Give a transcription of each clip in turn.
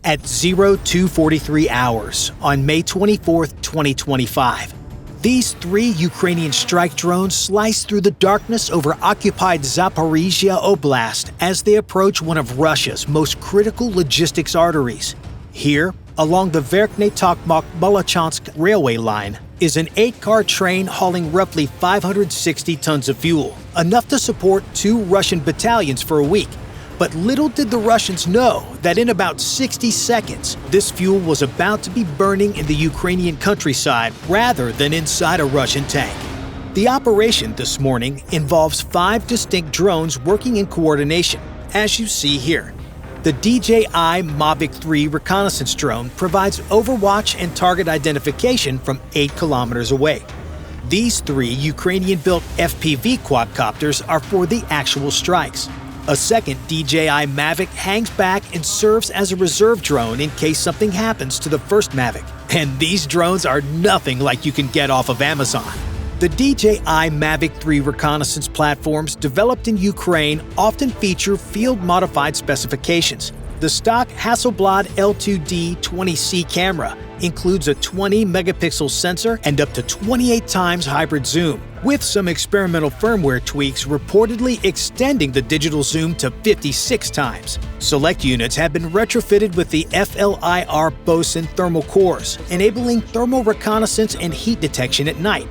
At 0243 hours on May 24, 2025, these 3 Ukrainian strike drones slice through the darkness over occupied Zaporizhia Oblast as they approach one of Russia's most critical logistics arteries. Here, along the Verkhniy Tokmak-Molochansk railway line, is an 8-car train hauling roughly 560 tons of fuel, enough to support 2 Russian battalions for a week. But little did the Russians know that in about 60 seconds, this fuel was about to be burning in the Ukrainian countryside rather than inside a Russian tank. The operation this morning involves 5 distinct drones working in coordination, as you see here. The DJI Mavic 3 reconnaissance drone provides overwatch and target identification from 8 kilometers away. These 3 Ukrainian-built FPV quadcopters are for the actual strikes. A second DJI Mavic hangs back and serves as a reserve drone in case something happens to the first Mavic. And these drones are nothing like you can get off of Amazon. The DJI Mavic 3 reconnaissance platforms developed in Ukraine often feature field-modified specifications. The stock Hasselblad L2D20C camera includes a 20-megapixel sensor and up to 28 times hybrid zoom, with some experimental firmware tweaks reportedly extending the digital zoom to 56 times. Select units have been retrofitted with the FLIR Boson thermal cores, enabling thermal reconnaissance and heat detection at night.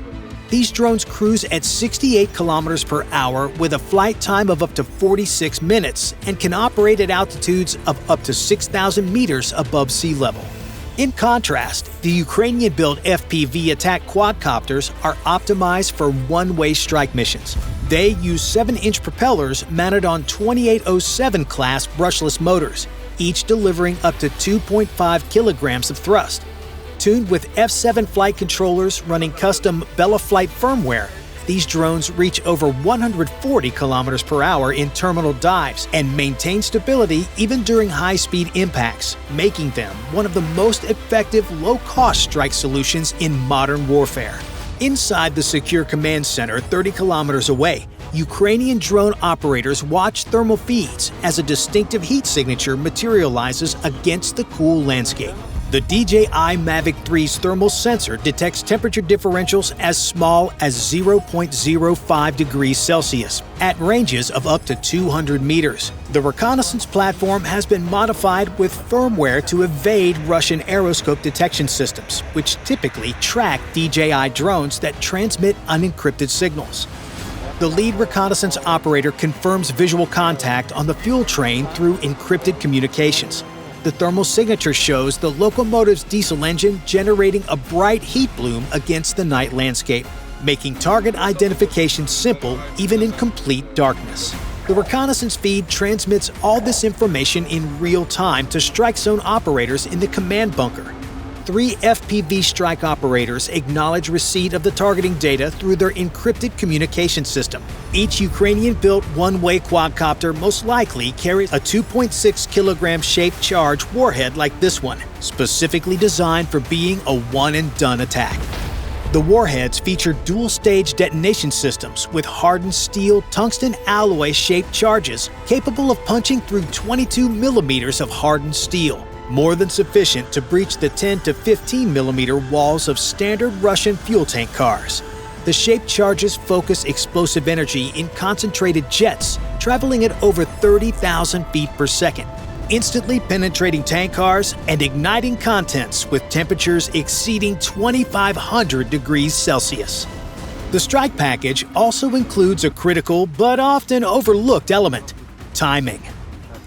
These drones cruise at 68 kilometers per hour with a flight time of up to 46 minutes and can operate at altitudes of up to 6,000 meters above sea level. In contrast, the Ukrainian-built FPV attack quadcopters are optimized for one-way strike missions. They use 7-inch propellers mounted on 2807 class brushless motors, each delivering up to 2.5 kilograms of thrust. Tuned with F7 flight controllers running custom Bella Flight firmware, these drones reach over 140 kilometers per hour in terminal dives and maintain stability even during high-speed impacts, making them one of the most effective low-cost strike solutions in modern warfare. Inside the secure command center 30 kilometers away, Ukrainian drone operators watch thermal feeds as a distinctive heat signature materializes against the cool landscape. The DJI Mavic 3's thermal sensor detects temperature differentials as small as 0.05 degrees Celsius at ranges of up to 200 meters. The reconnaissance platform has been modified with firmware to evade Russian aeroscope detection systems, which typically track DJI drones that transmit unencrypted signals. The lead reconnaissance operator confirms visual contact on the fuel train through encrypted communications. The thermal signature shows the locomotive's diesel engine generating a bright heat bloom against the night landscape, making target identification simple even in complete darkness. The reconnaissance feed transmits all this information in real time to strike zone operators in the command bunker. 3 FPV strike operators acknowledge receipt of the targeting data through their encrypted communication system. Each Ukrainian-built one-way quadcopter most likely carries a 2.6 kilogram shaped charge warhead like this one, specifically designed for being a one-and-done attack. The warheads feature dual-stage detonation systems with hardened steel tungsten alloy-shaped charges capable of punching through 22 millimeters of hardened steel, more than sufficient to breach the 10 to 15 millimeter walls of standard Russian fuel tank cars. The shaped charges focus explosive energy in concentrated jets, traveling at over 30,000 feet per second, instantly penetrating tank cars and igniting contents with temperatures exceeding 2,500 degrees Celsius. The strike package also includes a critical but often overlooked element: timing.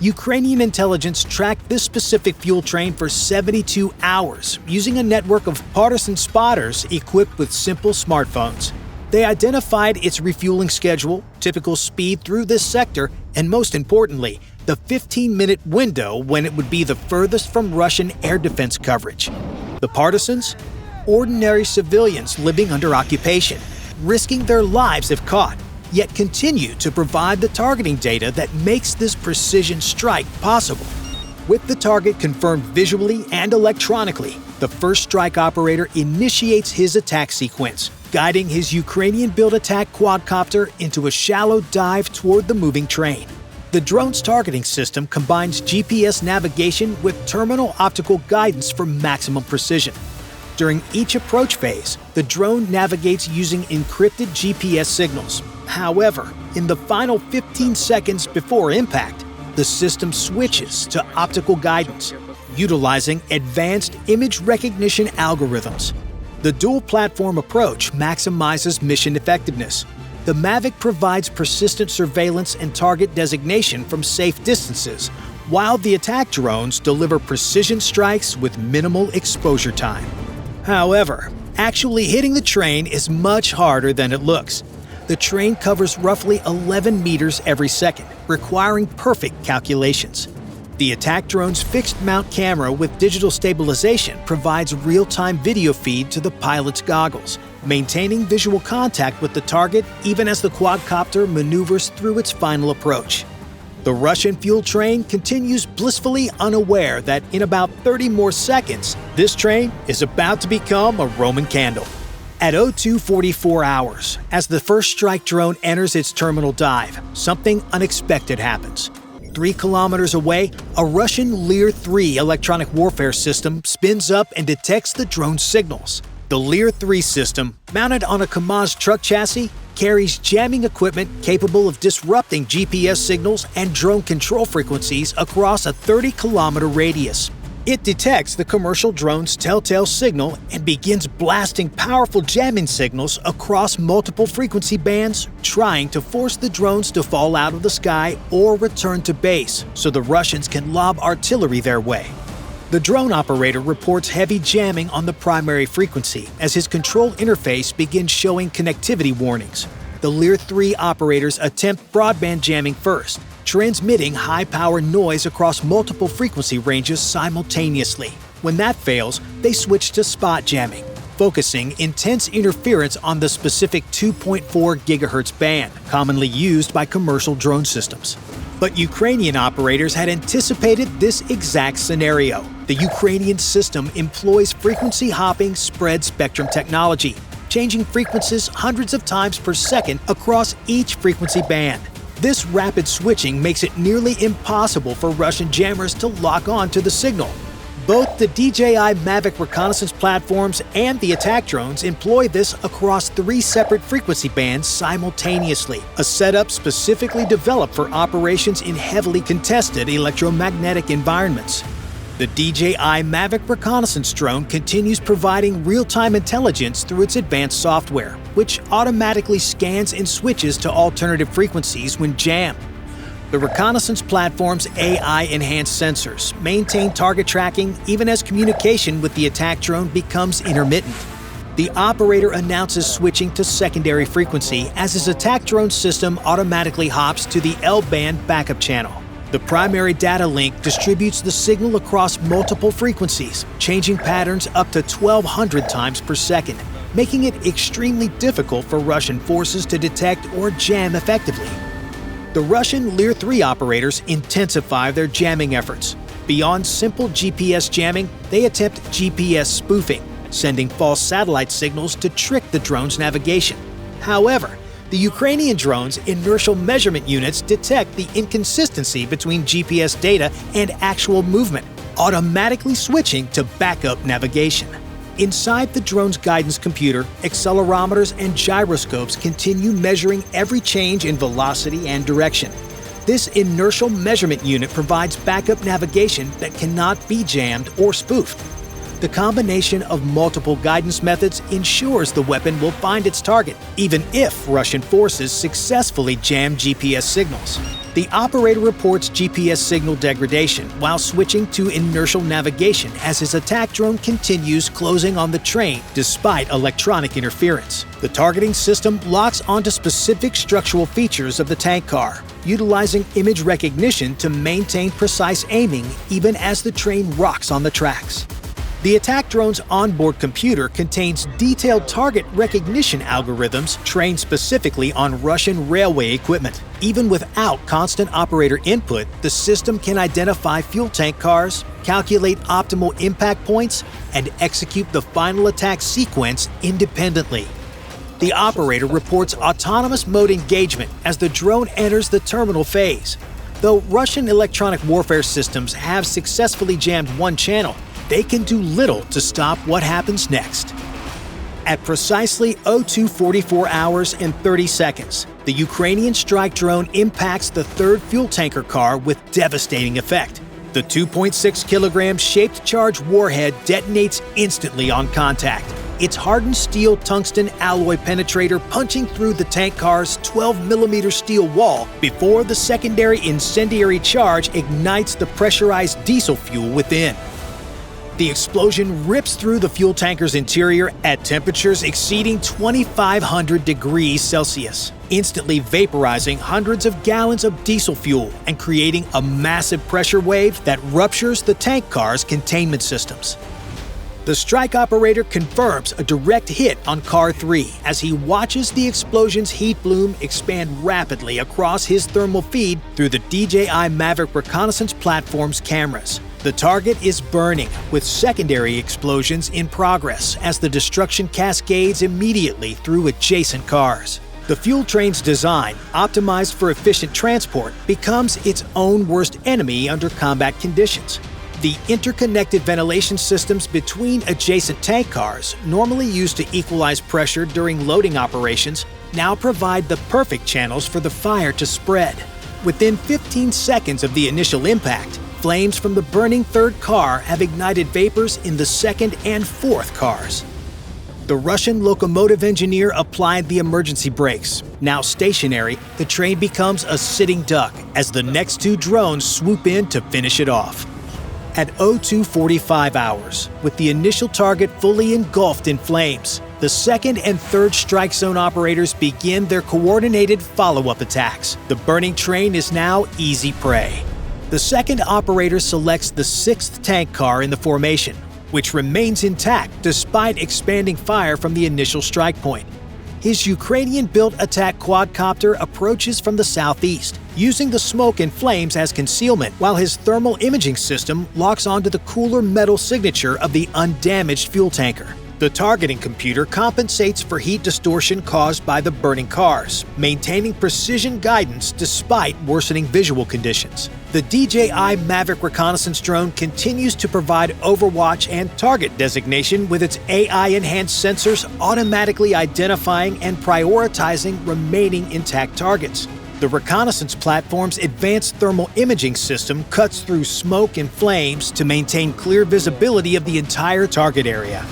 Ukrainian intelligence tracked this specific fuel train for 72 hours using a network of partisan spotters equipped with simple smartphones. They identified its refueling schedule, typical speed through this sector, and most importantly, the 15-minute window when it would be the furthest from Russian air defense coverage. The partisans? Ordinary civilians living under occupation, risking their lives if caught, yet continue to provide the targeting data that makes this precision strike possible. With the target confirmed visually and electronically, the first strike operator initiates his attack sequence, guiding his Ukrainian-built attack quadcopter into a shallow dive toward the moving train. The drone's targeting system combines GPS navigation with terminal optical guidance for maximum precision. During each approach phase, the drone navigates using encrypted GPS signals. However, in the final 15 seconds before impact, the system switches to optical guidance, utilizing advanced image recognition algorithms. The dual-platform approach maximizes mission effectiveness. The Mavic provides persistent surveillance and target designation from safe distances, while the attack drones deliver precision strikes with minimal exposure time. However, actually hitting the train is much harder than it looks. The train covers roughly 11 meters every second, requiring perfect calculations. The attack drone's fixed-mount camera with digital stabilization provides real-time video feed to the pilot's goggles, maintaining visual contact with the target even as the quadcopter maneuvers through its final approach. The Russian fuel train continues blissfully unaware that in about 30 more seconds, this train is about to become a Roman candle. At 02:44 hours, as the first strike drone enters its terminal dive, something unexpected happens. 3 kilometers away, a Russian Leer-3 electronic warfare system spins up and detects the drone's signals. The Leer-3 system, mounted on a Kamaz truck chassis, carries jamming equipment capable of disrupting GPS signals and drone control frequencies across a 30-kilometer radius. It detects the commercial drone's telltale signal and begins blasting powerful jamming signals across multiple frequency bands, trying to force the drones to fall out of the sky or return to base so the Russians can lob artillery their way. The drone operator reports heavy jamming on the primary frequency as his control interface begins showing connectivity warnings. The Leer-3 operators attempt broadband jamming first, transmitting high-power noise across multiple frequency ranges simultaneously. When that fails, they switch to spot jamming, focusing intense interference on the specific 2.4 GHz band, commonly used by commercial drone systems. But Ukrainian operators had anticipated this exact scenario. The Ukrainian system employs frequency-hopping spread spectrum technology, changing frequencies hundreds of times per second across each frequency band. This rapid switching makes it nearly impossible for Russian jammers to lock on to the signal. Both the DJI Mavic reconnaissance platforms and the attack drones employ this across 3 separate frequency bands simultaneously, a setup specifically developed for operations in heavily contested electromagnetic environments. The DJI Mavic reconnaissance drone continues providing real-time intelligence through its advanced software, which automatically scans and switches to alternative frequencies when jammed. The reconnaissance platform's AI-enhanced sensors maintain target tracking even as communication with the attack drone becomes intermittent. The operator announces switching to secondary frequency as his attack drone system automatically hops to the L-band backup channel. The primary data link distributes the signal across multiple frequencies, changing patterns up to 1,200 times per second, making it extremely difficult for Russian forces to detect or jam effectively. The Russian Leer-3 operators intensify their jamming efforts. Beyond simple GPS jamming, they attempt GPS spoofing, sending false satellite signals to trick the drone's navigation. However, the Ukrainian drone's inertial measurement units detect the inconsistency between GPS data and actual movement, automatically switching to backup navigation. Inside the drone's guidance computer, accelerometers and gyroscopes continue measuring every change in velocity and direction. This inertial measurement unit provides backup navigation that cannot be jammed or spoofed. The combination of multiple guidance methods ensures the weapon will find its target, even if Russian forces successfully jam GPS signals. The operator reports GPS signal degradation while switching to inertial navigation as his attack drone continues closing on the train despite electronic interference. The targeting system locks onto specific structural features of the tank car, utilizing image recognition to maintain precise aiming even as the train rocks on the tracks. The attack drone's onboard computer contains detailed target recognition algorithms trained specifically on Russian railway equipment. Even without constant operator input, the system can identify fuel tank cars, calculate optimal impact points, and execute the final attack sequence independently. The operator reports autonomous mode engagement as the drone enters the terminal phase. Though Russian electronic warfare systems have successfully jammed one channel, they can do little to stop what happens next. At precisely 02:44 hours and 30 seconds, the Ukrainian strike drone impacts the third fuel tanker car with devastating effect. The 2.6-kilogram shaped charge warhead detonates instantly on contact, its hardened steel tungsten alloy penetrator punching through the tank car's 12mm steel wall before the secondary incendiary charge ignites the pressurized diesel fuel within. The explosion rips through the fuel tanker's interior at temperatures exceeding 2,500 degrees Celsius, instantly vaporizing hundreds of gallons of diesel fuel and creating a massive pressure wave that ruptures the tank car's containment systems. The strike operator confirms a direct hit on Car 3 as he watches the explosion's heat plume expand rapidly across his thermal feed through the DJI Mavic reconnaissance platform's cameras. The target is burning, with secondary explosions in progress as the destruction cascades immediately through adjacent cars. The fuel train's design, optimized for efficient transport, becomes its own worst enemy under combat conditions. The interconnected ventilation systems between adjacent tank cars, normally used to equalize pressure during loading operations, now provide the perfect channels for the fire to spread. Within 15 seconds of the initial impact, flames from the burning third car have ignited vapors in the second and fourth cars. The Russian locomotive engineer applied the emergency brakes. Now stationary, the train becomes a sitting duck as the next two drones swoop in to finish it off. At 02:45 hours, with the initial target fully engulfed in flames, the second and third strike zone operators begin their coordinated follow-up attacks. The burning train is now easy prey. The second operator selects the sixth tank car in the formation, which remains intact despite expanding fire from the initial strike point. His Ukrainian-built attack quadcopter approaches from the southeast, using the smoke and flames as concealment, while his thermal imaging system locks onto the cooler metal signature of the undamaged fuel tanker. The targeting computer compensates for heat distortion caused by the burning cars, maintaining precision guidance despite worsening visual conditions. The DJI Mavic reconnaissance drone continues to provide overwatch and target designation with its AI-enhanced sensors automatically identifying and prioritizing remaining intact targets. The reconnaissance platform's advanced thermal imaging system cuts through smoke and flames to maintain clear visibility of the entire target area.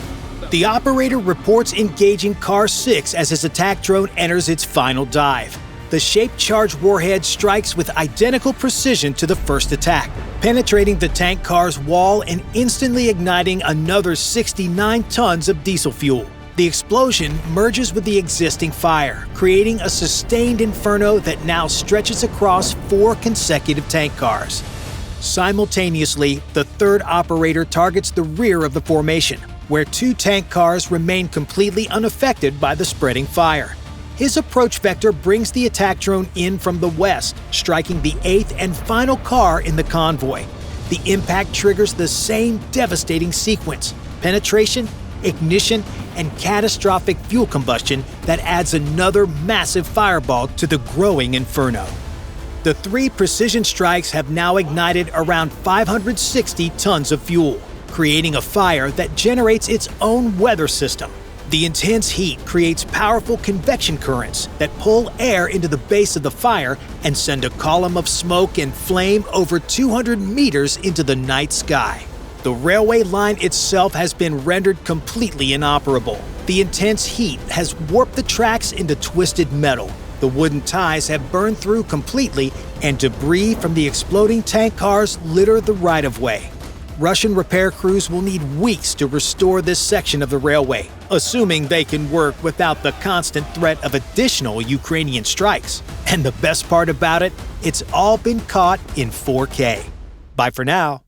The operator reports engaging Car 6 as his attack drone enters its final dive. The shaped charge warhead strikes with identical precision to the first attack, penetrating the tank car's wall and instantly igniting another 69 tons of diesel fuel. The explosion merges with the existing fire, creating a sustained inferno that now stretches across 4 consecutive tank cars. Simultaneously, the third operator targets the rear of the formation, where 2 tank cars remain completely unaffected by the spreading fire. His approach vector brings the attack drone in from the west, striking the 8th and final car in the convoy. The impact triggers the same devastating sequence: penetration, ignition, and catastrophic fuel combustion that adds another massive fireball to the growing inferno. The 3 precision strikes have now ignited around 560 tons of fuel, creating a fire that generates its own weather system. The intense heat creates powerful convection currents that pull air into the base of the fire and send a column of smoke and flame over 200 meters into the night sky. The railway line itself has been rendered completely inoperable. The intense heat has warped the tracks into twisted metal. The wooden ties have burned through completely, and debris from the exploding tank cars litter the right-of-way. Russian repair crews will need weeks to restore this section of the railway, assuming they can work without the constant threat of additional Ukrainian strikes. And the best part about it, it's all been caught in 4K. Bye for now.